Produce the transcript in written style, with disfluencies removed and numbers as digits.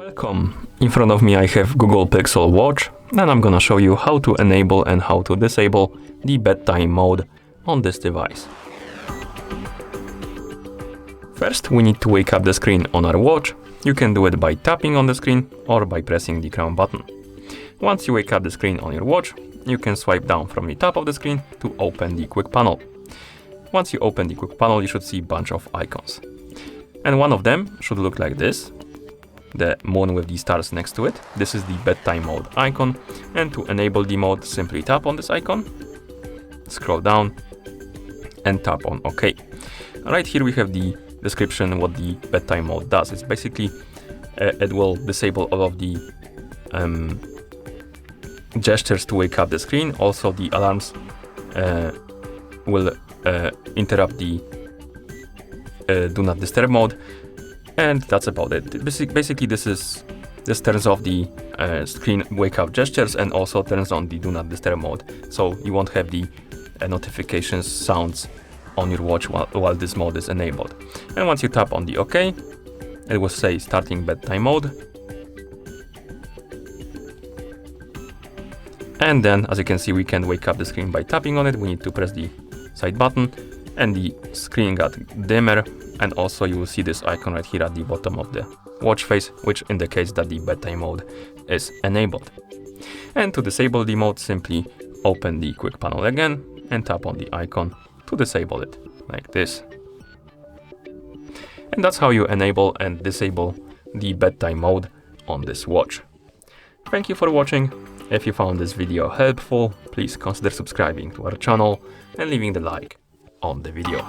Welcome. In front of me I have Google Pixel Watch, and I'm gonna show you how to enable and how to disable the bedtime mode on this device. First, we need to wake up the screen on our watch. You can do it by tapping on the screen or by pressing the crown button. Once you wake up the screen on your watch, you can swipe down from the top of the screen to open the quick panel. Once you open the quick panel, you should see a bunch of icons. And one of them should look like this, the moon with the stars next to it. This is the bedtime mode icon. And to enable the mode, simply tap on this icon, scroll down and tap on OK. Right here we have the description what the bedtime mode does. It's basically, it will disable all of the gestures to wake up the screen. Also the alarms will interrupt the do not disturb mode, and that's about it. Basically this turns off the screen wake up gestures and also turns on the do not disturb mode, so you won't have the notifications sounds on your watch while this mode is enabled. And once you tap on the OK, it will say starting bedtime mode. And then, as you can see, we can wake up the screen by tapping on it. We need to press the side button and the screen got dimmer. And also you will see this icon right here at the bottom of the watch face, which indicates that the bedtime mode is enabled. And to disable the mode, simply open the quick panel again and tap on the icon to disable it, like this. And that's how you enable and disable the bedtime mode on this watch. Thank you for watching. If you found this video helpful, please consider subscribing to our channel and leaving the like on the video.